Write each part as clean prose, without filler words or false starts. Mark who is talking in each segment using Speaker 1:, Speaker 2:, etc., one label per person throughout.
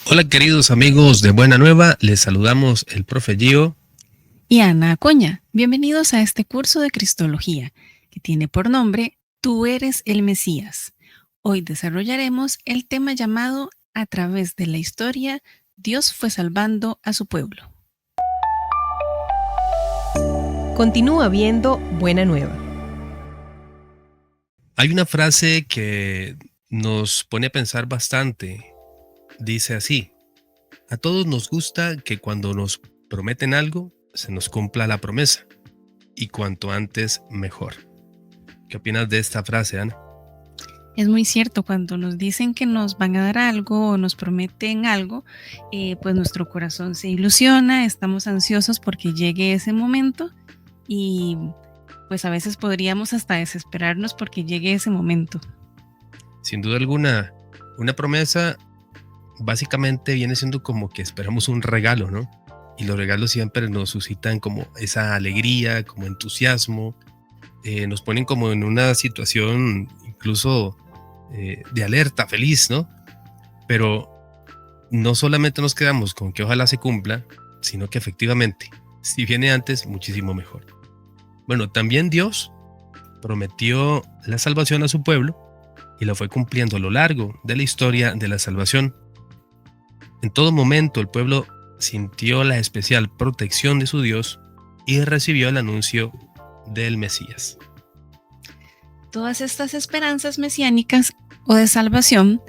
Speaker 1: Hola queridos amigos de Buena Nueva, les saludamos el profe Gio
Speaker 2: y Ana Acuña. Bienvenidos a este curso de Cristología que tiene por nombre Tú eres el Mesías. Hoy desarrollaremos el tema llamado A través de la historia, Dios fue salvando a su pueblo.
Speaker 3: Continúa viendo Buena Nueva.
Speaker 1: Hay una frase que nos pone a pensar bastante. Dice así: a todos nos gusta que cuando nos prometen algo, se nos cumpla la promesa, y cuanto antes mejor. ¿Qué opinas de esta frase, Ana?
Speaker 2: Es muy cierto, cuando nos dicen que nos van a dar algo o nos prometen algo, pues nuestro corazón se ilusiona, estamos ansiosos porque llegue ese momento y pues a veces podríamos hasta desesperarnos porque llegue ese momento.
Speaker 1: Sin duda alguna, una promesa básicamente viene siendo como que esperamos un regalo, ¿no? Y los regalos siempre nos suscitan como esa alegría, como entusiasmo, nos ponen como en una situación incluso de alerta, feliz, ¿no? Pero no solamente nos quedamos con que ojalá se cumpla, sino que efectivamente, si viene antes, muchísimo mejor. Bueno, también Dios prometió la salvación a su pueblo y lo fue cumpliendo a lo largo de la historia de la salvación. En todo momento el pueblo sintió la especial protección de su Dios y recibió el anuncio del Mesías.
Speaker 2: Todas estas esperanzas mesiánicas o de salvación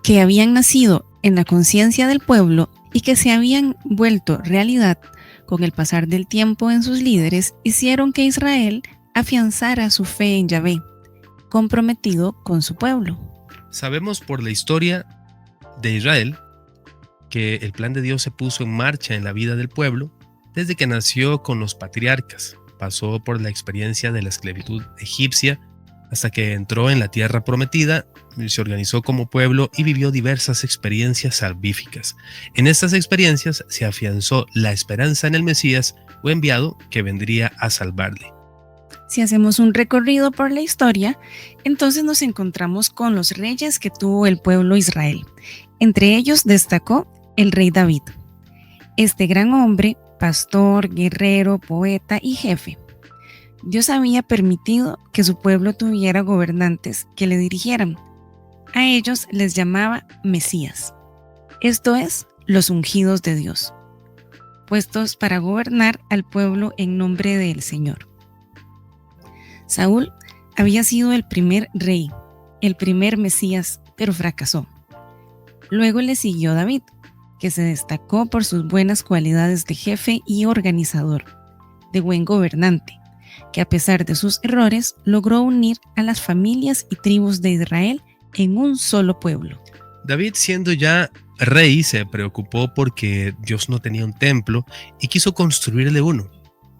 Speaker 2: que habían nacido en la conciencia del pueblo y que se habían vuelto realidad con el pasar del tiempo en sus líderes, hicieron que Israel afianzara su fe en Yahvé, comprometido con su pueblo.
Speaker 1: Sabemos por la historia de Israel que el plan de Dios se puso en marcha en la vida del pueblo desde que nació con los patriarcas. Pasó por la experiencia de la esclavitud egipcia hasta que entró en la tierra prometida, se organizó como pueblo y vivió diversas experiencias salvíficas. En estas experiencias se afianzó la esperanza en el Mesías o enviado que vendría a salvarle.
Speaker 2: Si hacemos un recorrido por la historia, entonces nos encontramos con los reyes que tuvo el pueblo Israel. Entre ellos destacó el rey David. Este gran hombre, pastor, guerrero, poeta y jefe. Dios había permitido que su pueblo tuviera gobernantes que le dirigieran. A ellos les llamaba Mesías, esto es, los ungidos de Dios, puestos para gobernar al pueblo en nombre del Señor. Saúl había sido el primer rey, el primer Mesías, pero fracasó. Luego le siguió David, que se destacó por sus buenas cualidades de jefe y organizador, de buen gobernante, que a pesar de sus errores logró unir a las familias y tribus de Israel en un solo pueblo.
Speaker 1: David, siendo ya rey, se preocupó porque Dios no tenía un templo y quiso construirle uno,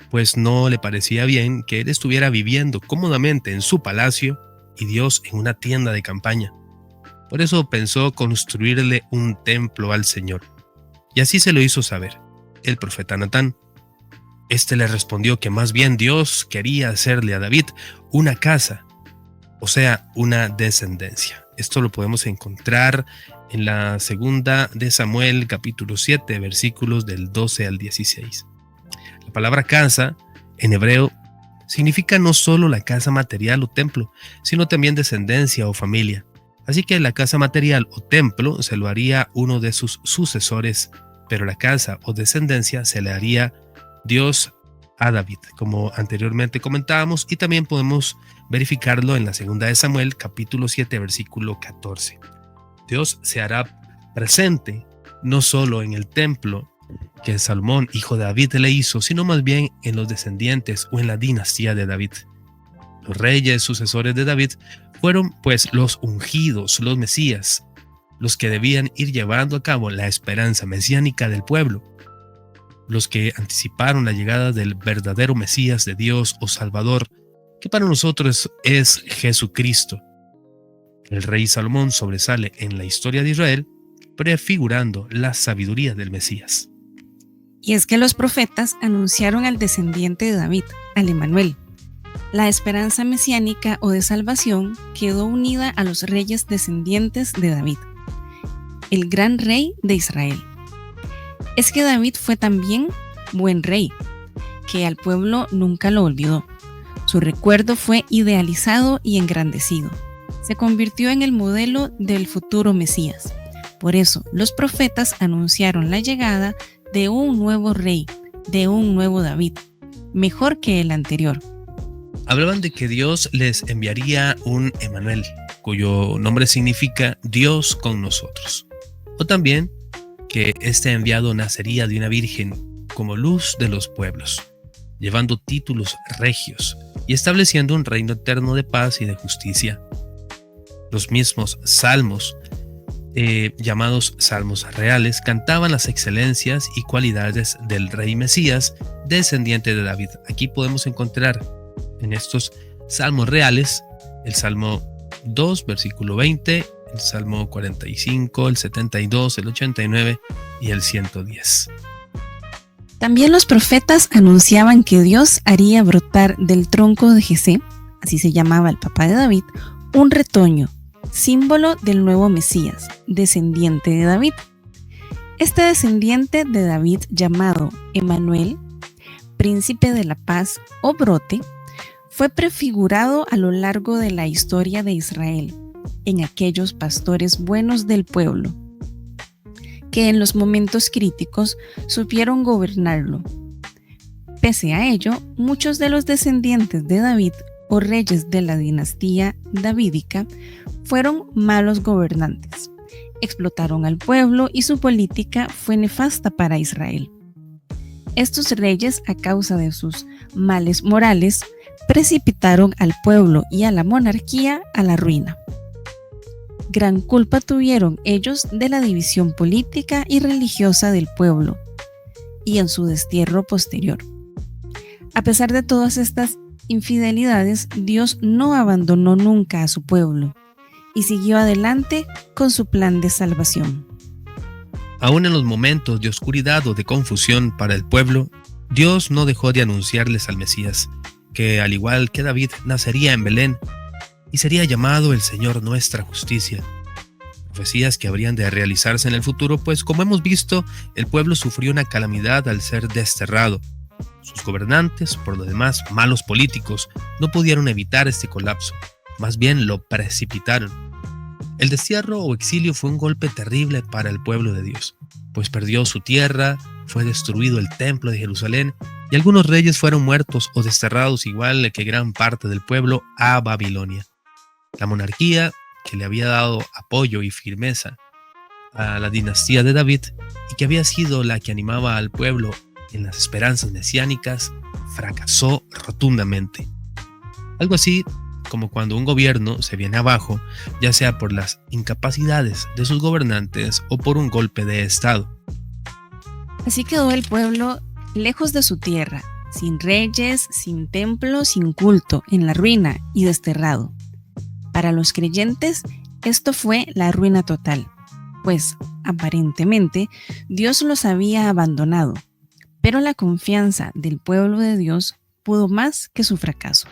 Speaker 1: pues no le parecía bien que él estuviera viviendo cómodamente en su palacio y Dios en una tienda de campaña. Por eso pensó construirle un templo al Señor. Y así se lo hizo saber el profeta Natán. Este le respondió que más bien Dios quería hacerle a David una casa, o sea, una descendencia. Esto lo podemos encontrar en la segunda de Samuel, capítulo 7, versículos del 12 al 16. La palabra casa, en hebreo, significa no solo la casa material o templo, sino también descendencia o familia. Así que la casa material o templo se lo haría uno de sus sucesores, pero la casa o descendencia se le haría Dios a David, como anteriormente comentábamos, y también podemos verificarlo en la segunda de Samuel, capítulo 7, versículo 14. Dios se hará presente no solo en el templo que Salomón, hijo de David, le hizo, sino más bien en los descendientes o en la dinastía de David. Los reyes sucesores de David fueron pues los ungidos, los Mesías, los que debían ir llevando a cabo la esperanza mesiánica del pueblo, los que anticiparon la llegada del verdadero Mesías de Dios o Salvador, que para nosotros es Jesucristo. El rey Salomón sobresale en la historia de Israel, prefigurando la sabiduría del Mesías.
Speaker 2: Y es que los profetas anunciaron al descendiente de David, al Emanuel. La esperanza mesiánica o de salvación quedó unida a los reyes descendientes de David. el gran rey de Israel. Es que David fue también buen rey, que al pueblo nunca lo olvidó. Su recuerdo fue idealizado y engrandecido. Se convirtió en el modelo del futuro Mesías. Por eso, los profetas anunciaron la llegada de un nuevo rey, de un nuevo David, mejor que el anterior.
Speaker 1: Hablaban de que Dios les enviaría un Emmanuel, cuyo nombre significa Dios con nosotros. O también que este enviado nacería de una virgen como luz de los pueblos, llevando títulos regios y estableciendo un reino eterno de paz y de justicia. Los mismos salmos, llamados salmos reales, cantaban las excelencias y cualidades del rey Mesías, descendiente de David. Aquí podemos encontrar en estos salmos reales el Salmo 2, versículo 20, el Salmo 45, el 72, el 89 y el 110.
Speaker 2: También los profetas anunciaban que Dios haría brotar del tronco de Jesé, así se llamaba el papá de David, un retoño, símbolo del nuevo Mesías, descendiente de David. Este descendiente de David, llamado Emmanuel, príncipe de la paz o brote, fue prefigurado a lo largo de la historia de Israel en aquellos pastores buenos del pueblo, que en los momentos críticos supieron gobernarlo. Pese a ello, muchos de los descendientes de David o reyes de la dinastía davídica fueron malos gobernantes, explotaron al pueblo y su política fue nefasta para Israel. Estos reyes, a causa de sus males morales, precipitaron al pueblo y a la monarquía a la ruina. Gran culpa tuvieron ellos de la división política y religiosa del pueblo y en su destierro posterior. A pesar de todas estas infidelidades, Dios no abandonó nunca a su pueblo y siguió adelante con su plan de salvación.
Speaker 1: Aún en los momentos de oscuridad o de confusión para el pueblo, Dios no dejó de anunciarles al Mesías, que al igual que David nacería en Belén y sería llamado el Señor nuestra justicia. Profecías que habrían de realizarse en el futuro, pues como hemos visto, el pueblo sufrió una calamidad al ser desterrado. Sus gobernantes, por lo demás malos políticos, no pudieron evitar este colapso, más bien lo precipitaron. El destierro o exilio fue un golpe terrible para el pueblo de Dios, pues perdió su tierra, fue destruido el templo de Jerusalén y algunos reyes fueron muertos o desterrados, igual que gran parte del pueblo, a Babilonia. La monarquía, que le había dado apoyo y firmeza a la dinastía de David y que había sido la que animaba al pueblo en las esperanzas mesiánicas, fracasó rotundamente. Algo así como cuando un gobierno se viene abajo, ya sea por las incapacidades de sus gobernantes o por un golpe de estado.
Speaker 2: Así quedó el pueblo lejos de su tierra, sin reyes, sin templo, sin culto, en la ruina y desterrado. Para los creyentes, esto fue la ruina total, pues aparentemente Dios los había abandonado, pero la confianza del pueblo de Dios pudo más que su fracaso.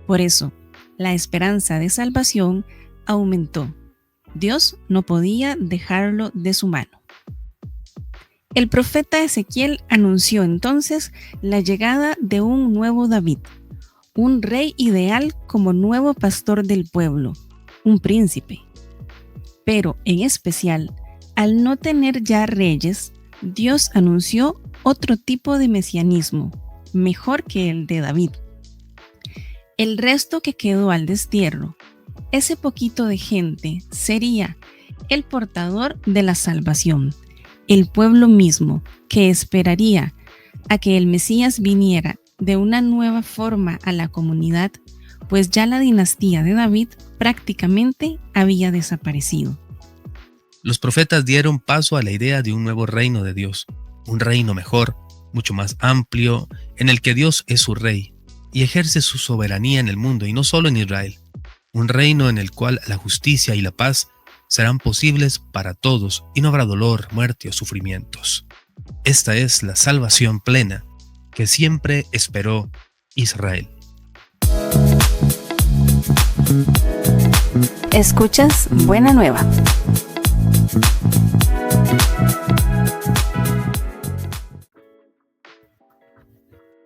Speaker 2: Por eso, la esperanza de salvación aumentó. Dios no podía dejarlo de su mano. El profeta Ezequiel anunció entonces la llegada de un nuevo David, un rey ideal como nuevo pastor del pueblo, un príncipe. Pero en especial, al no tener ya reyes, Dios anunció otro tipo de mesianismo, mejor que el de David. El resto que quedó al destierro, ese poquito de gente, sería el portador de la salvación, el pueblo mismo que esperaría a que el Mesías viniera de una nueva forma a la comunidad, pues ya la dinastía de David prácticamente había desaparecido.
Speaker 1: Los profetas dieron paso a la idea de un nuevo reino de Dios, un reino mejor, mucho más amplio, en el que Dios es su rey y ejerce su soberanía en el mundo y no solo en Israel. Un reino en el cual la justicia y la paz serán posibles para todos y no habrá dolor, muerte o sufrimientos. Esta es la salvación plena que siempre esperó Israel.
Speaker 2: Escuchas Buena Nueva.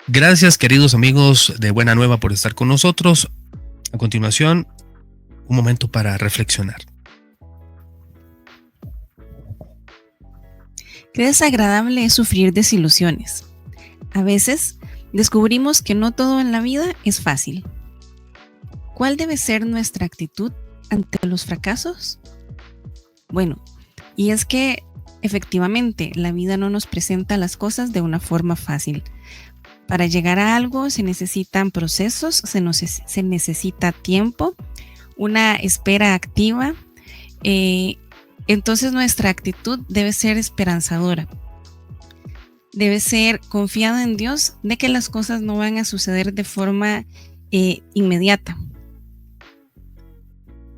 Speaker 1: Gracias, queridos amigos de Buena Nueva, por estar con nosotros. A continuación, un momento para reflexionar.
Speaker 2: Qué desagradable es sufrir desilusiones. A veces descubrimos que no todo en la vida es fácil. ¿Cuál debe ser nuestra actitud ante los fracasos? Bueno, y es que efectivamente la vida no nos presenta las cosas de una forma fácil. Para llegar a algo se necesitan procesos, se necesita tiempo, una espera activa. Entonces nuestra actitud debe ser esperanzadora. Debe ser confiada en Dios de que las cosas no van a suceder de forma inmediata.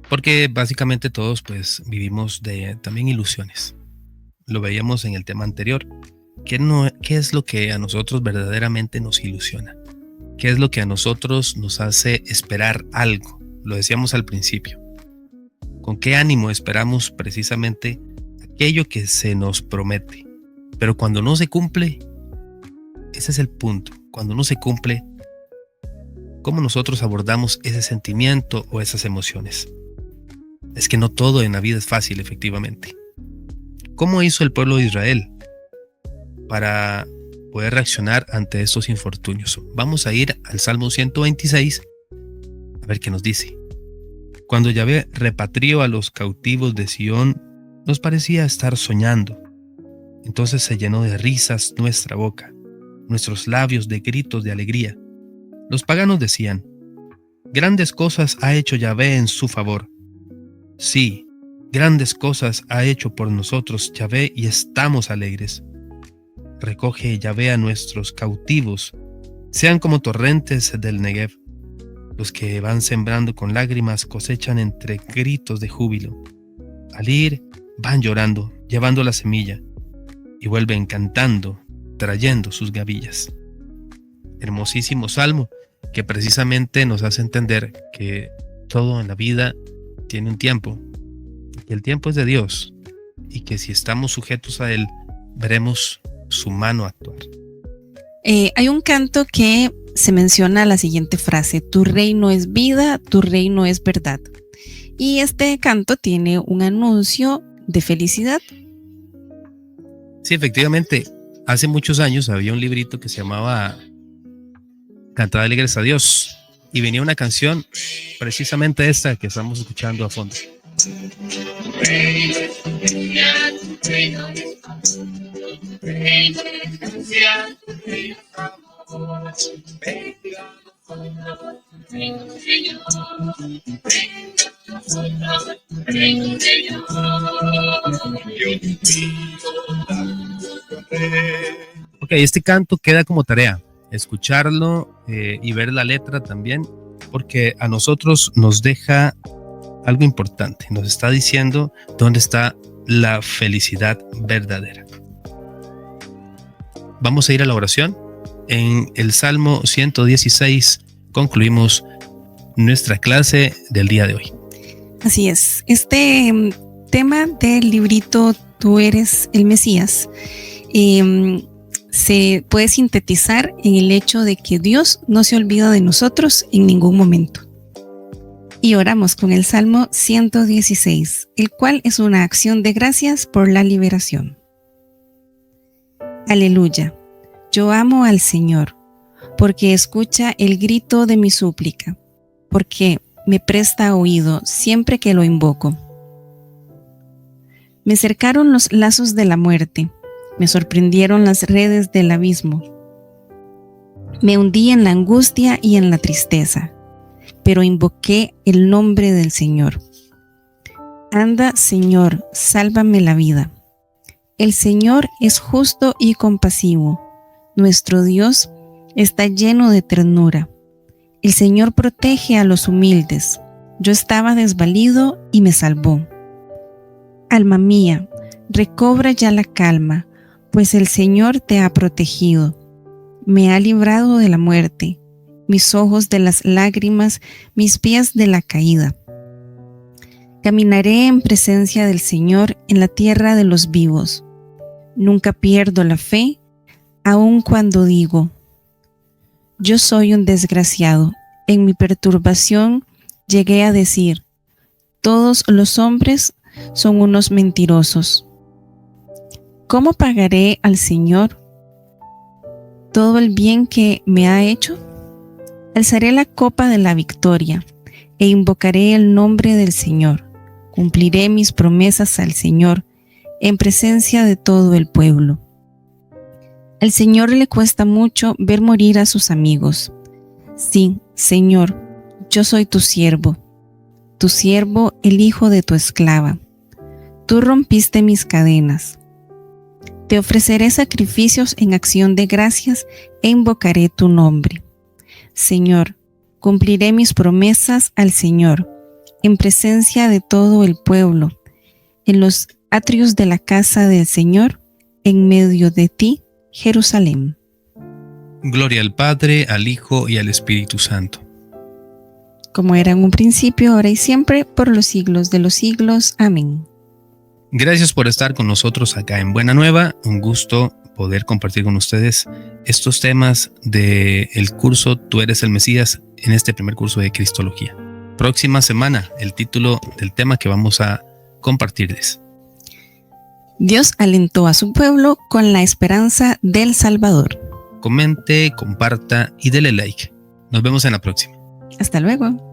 Speaker 1: Porque básicamente todos pues vivimos de también ilusiones. Lo veíamos en el tema anterior. ¿Qué es lo que a nosotros verdaderamente nos ilusiona? ¿Qué es lo que a nosotros nos hace esperar algo? Lo decíamos al principio. ¿Con qué ánimo esperamos precisamente aquello que se nos promete? Pero cuando no se cumple, ese es el punto. Cuando no se cumple, ¿cómo nosotros abordamos ese sentimiento o esas emociones? Es que no todo en la vida es fácil, efectivamente. ¿Cómo hizo el pueblo de Israel para poder reaccionar ante estos infortunios? Vamos a ir al Salmo 126 a ver qué nos dice. Cuando Yahvé repatrió a los cautivos de Sión, nos parecía estar soñando. Entonces se llenó de risas nuestra boca, nuestros labios de gritos de alegría. Los paganos decían: grandes cosas ha hecho Yahvé en su favor. Sí, grandes cosas ha hecho por nosotros Yahvé y estamos alegres. Recoge Yahvé a nuestros cautivos, sean como torrentes del Negev. Los que van sembrando con lágrimas cosechan entre gritos de júbilo. Al ir, van llorando, llevando la semilla, y vuelven cantando, trayendo sus gavillas. Hermosísimo salmo que precisamente nos hace entender que todo en la vida tiene un tiempo, que el tiempo es de Dios y que si estamos sujetos a Él, veremos su mano actuar.
Speaker 2: Hay un canto que se menciona la siguiente frase: tu reino es vida, tu reino es verdad. Y este canto tiene un anuncio de felicidad.
Speaker 1: Sí, efectivamente, hace muchos años había un librito que se llamaba Cantad alegres a Dios y venía una canción, precisamente esta que estamos escuchando a fondo. Ok, este canto queda como tarea, escucharlo y ver la letra también, porque a nosotros nos deja algo importante, nos está diciendo dónde está la felicidad verdadera. Vamos a ir a la oración. En el Salmo 116 concluimos nuestra clase del día de hoy.
Speaker 2: Así es, este tema del librito Tú eres el Mesías se puede sintetizar en el hecho de que Dios no se olvida de nosotros en ningún momento. Y oramos con el Salmo 116, el cual es una acción de gracias por la liberación. Aleluya, yo amo al Señor, porque escucha el grito de mi súplica, porque me presta oído siempre que lo invoco. Me cercaron los lazos de la muerte, me sorprendieron las redes del abismo. Me hundí en la angustia y en la tristeza, pero invoqué el nombre del Señor. Anda, Señor, sálvame la vida. El Señor es justo y compasivo. Nuestro Dios está lleno de ternura. El Señor protege a los humildes. Yo estaba desvalido y me salvó. Alma mía, recobra ya la calma, pues el Señor te ha protegido. Me ha librado de la muerte, mis ojos de las lágrimas, mis pies de la caída. Caminaré en presencia del Señor en la tierra de los vivos. Nunca pierdo la fe, aun cuando digo: yo soy un desgraciado. En mi perturbación llegué a decir: todos los hombres son unos mentirosos. ¿Cómo pagaré al Señor todo el bien que me ha hecho? Alzaré la copa de la victoria e invocaré el nombre del Señor. Cumpliré mis promesas al Señor en presencia de todo el pueblo. Al Señor le cuesta mucho ver morir a sus amigos. Sí, Señor, yo soy tu siervo, el hijo de tu esclava. Tú rompiste mis cadenas. Te ofreceré sacrificios en acción de gracias e invocaré tu nombre. Señor, cumpliré mis promesas al Señor, en presencia de todo el pueblo, en los atrios de la casa del Señor, en medio de ti, Jerusalén.
Speaker 1: Gloria al Padre, al Hijo y al Espíritu Santo.
Speaker 2: Como era en un principio, ahora y siempre, por los siglos de los siglos. Amén.
Speaker 1: Gracias por estar con nosotros acá en Buena Nueva. Un gusto poder compartir con ustedes estos temas del curso Tú eres el Mesías en este primer curso de Cristología. Próxima semana, el título del tema que vamos a compartirles.
Speaker 2: Dios alentó a su pueblo con la esperanza del Salvador.
Speaker 1: Comente, comparta y dele like. Nos vemos en la próxima.
Speaker 2: Hasta luego.